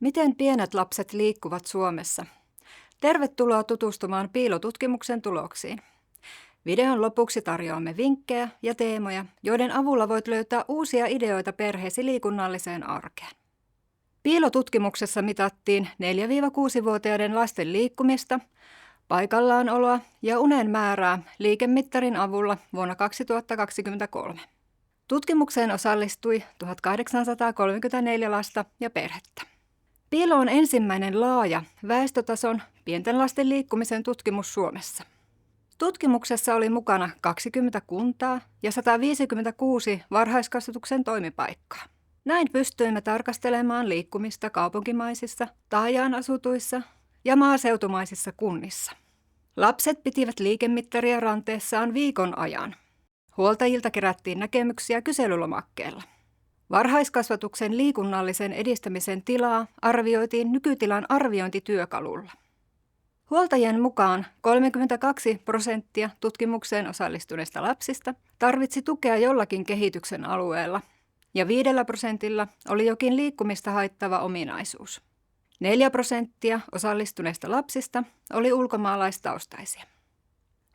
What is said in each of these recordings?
Miten pienet lapset liikkuvat Suomessa? Tervetuloa tutustumaan piilotutkimuksen tuloksiin. Videon lopuksi tarjoamme vinkkejä ja teemoja, joiden avulla voit löytää uusia ideoita perheesi liikunnalliseen arkeen. Piilotutkimuksessa mitattiin 4-6-vuotiaiden lasten liikkumista, paikallaanooloa ja unen määrää liikemittarin avulla vuonna 2023. Tutkimukseen osallistui 1834 lasta ja perhettä. Piilo on ensimmäinen laaja väestötason pienten lasten liikkumisen tutkimus Suomessa. Tutkimuksessa oli mukana 20 kuntaa ja 156 varhaiskasvatuksen toimipaikkaa. Näin pystyimme tarkastelemaan liikkumista kaupunkimaisissa, taajaan-asutuissa ja maaseutumaisissa kunnissa. Lapset pitivät liikemittaria ranteessaan viikon ajan. Huoltajilta kerättiin näkemyksiä kyselylomakkeella. Varhaiskasvatuksen liikunnallisen edistämisen tilaa arvioitiin nykytilan arviointityökalulla. Huoltajien mukaan 32% tutkimukseen osallistuneista lapsista tarvitsi tukea jollakin kehityksen alueella ja 5% oli jokin liikkumista haittava ominaisuus. 4% osallistuneista lapsista oli ulkomaalaistaustaisia.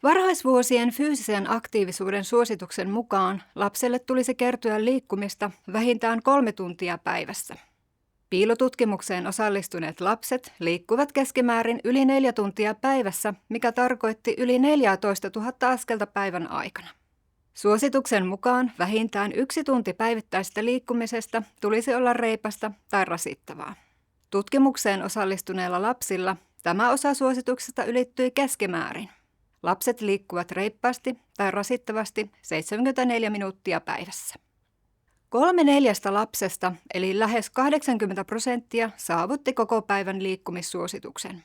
Varhaisvuosien fyysisen aktiivisuuden suosituksen mukaan lapselle tulisi kertyä liikkumista vähintään 3 tuntia päivässä. Piilotutkimukseen osallistuneet lapset liikkuvat keskimäärin yli 4 tuntia päivässä, mikä tarkoitti yli 14 000 askelta päivän aikana. Suosituksen mukaan vähintään 1 tunti päivittäisestä liikkumisesta tulisi olla reipasta tai rasittavaa. Tutkimukseen osallistuneilla lapsilla tämä osa suosituksesta ylittyi keskimäärin. Lapset liikkuvat reippaasti tai rasittavasti 74 minuuttia päivässä. 3/4 lapsesta, eli lähes 80%, saavutti koko päivän liikkumissuosituksen.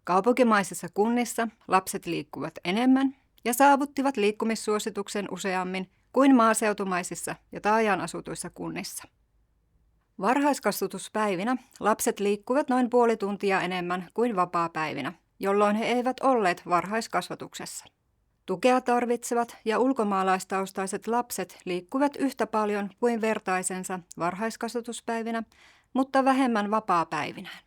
Kaupunkimaisissa kunnissa lapset liikkuvat enemmän ja saavuttivat liikkumissuosituksen useammin kuin maaseutumaisissa ja taajaan asutuissa kunnissa. Varhaiskasvatuspäivinä lapset liikkuvat noin puoli tuntia enemmän kuin vapaapäivinä, jolloin he eivät olleet varhaiskasvatuksessa. Tukea tarvitsevat ja ulkomaalaistaustaiset lapset liikkuvat yhtä paljon kuin vertaisensa varhaiskasvatuspäivinä, mutta vähemmän vapaapäivinään.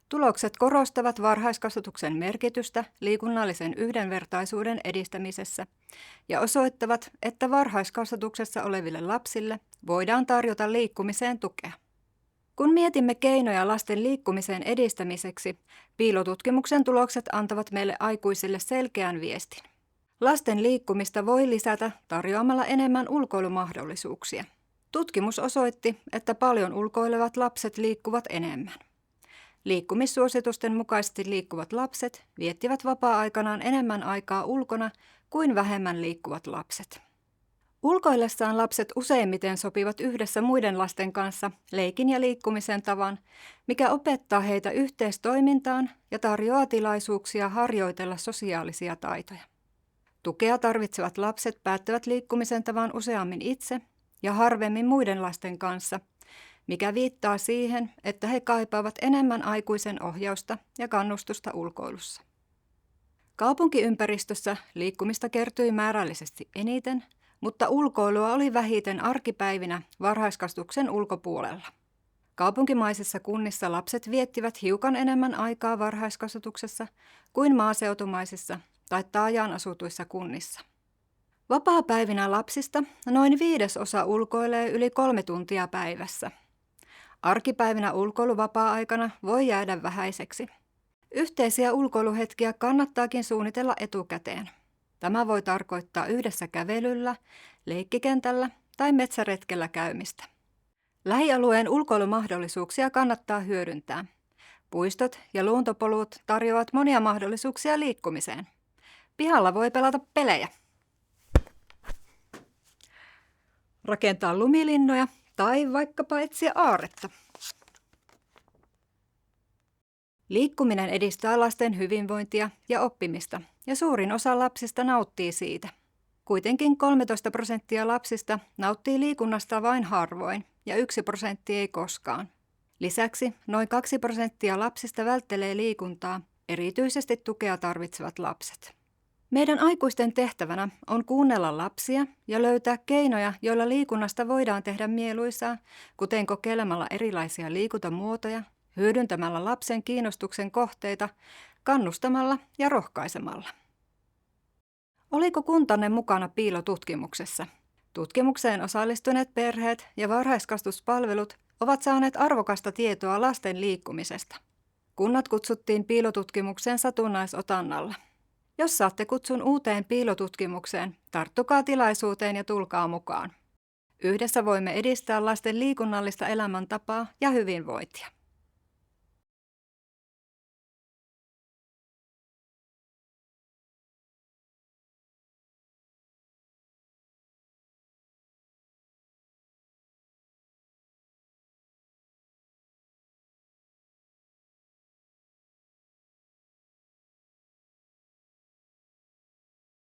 Tulokset korostavat varhaiskasvatuksen merkitystä liikunnallisen yhdenvertaisuuden edistämisessä ja osoittavat, että varhaiskasvatuksessa oleville lapsille voidaan tarjota liikkumiseen tukea. Kun mietimme keinoja lasten liikkumisen edistämiseksi, piilotutkimuksen tulokset antavat meille aikuisille selkeän viestin. Lasten liikkumista voi lisätä tarjoamalla enemmän ulkoilumahdollisuuksia. Tutkimus osoitti, että paljon ulkoilevat lapset liikkuvat enemmän. Liikkumissuositusten mukaisesti liikkuvat lapset viettivät vapaa-aikanaan enemmän aikaa ulkona kuin vähemmän liikkuvat lapset. Ulkoillessaan lapset useimmiten sopivat yhdessä muiden lasten kanssa leikin ja liikkumisen tavan, mikä opettaa heitä yhteistoimintaan ja tarjoaa tilaisuuksia harjoitella sosiaalisia taitoja. Tukea tarvitsevat lapset päättävät liikkumisen tavan useammin itse ja harvemmin muiden lasten kanssa, mikä viittaa siihen, että he kaipaavat enemmän aikuisen ohjausta ja kannustusta ulkoilussa. Kaupunkiympäristössä liikkumista kertyi määrällisesti eniten, mutta ulkoilua oli vähiten arkipäivinä varhaiskasvatuksen ulkopuolella. Kaupunkimaisissa kunnissa lapset viettivät hiukan enemmän aikaa varhaiskasvatuksessa kuin maaseutumaisissa tai taajaan asutuissa kunnissa. Vapaapäivinä lapsista noin 1/5 ulkoilee yli 3 tuntia päivässä. Arkipäivinä ulkoilu vapaa-aikana voi jäädä vähäiseksi. Yhteisiä ulkoiluhetkiä kannattaakin suunnitella etukäteen. Tämä voi tarkoittaa yhdessä kävelyllä, leikkikentällä tai metsäretkellä käymistä. Lähialueen ulkoilumahdollisuuksia kannattaa hyödyntää. Puistot ja luontopolut tarjoavat monia mahdollisuuksia liikkumiseen. Pihalla voi pelata pelejä, rakentaa lumilinnoja tai vaikkapa etsiä aarretta. Liikkuminen edistää lasten hyvinvointia ja oppimista, ja suurin osa lapsista nauttii siitä. Kuitenkin 13% lapsista nauttii liikunnasta vain harvoin, ja 1% ei koskaan. Lisäksi noin 2% lapsista välttelee liikuntaa, erityisesti tukea tarvitsevat lapset. Meidän aikuisten tehtävänä on kuunnella lapsia ja löytää keinoja, joilla liikunnasta voidaan tehdä mieluisaa, kuten kokeilemalla erilaisia liikuntamuotoja hyödyntämällä lapsen kiinnostuksen kohteita, kannustamalla ja rohkaisemalla. Oliko kuntanne mukana piilotutkimuksessa? Tutkimukseen osallistuneet perheet ja varhaiskasvatuspalvelut ovat saaneet arvokasta tietoa lasten liikkumisesta. Kunnat kutsuttiin piilotutkimukseen satunnaisotannalla. Jos saatte kutsun uuteen piilotutkimukseen, tarttukaa tilaisuuteen ja tulkaa mukaan. Yhdessä voimme edistää lasten liikunnallista elämäntapaa ja hyvinvointia.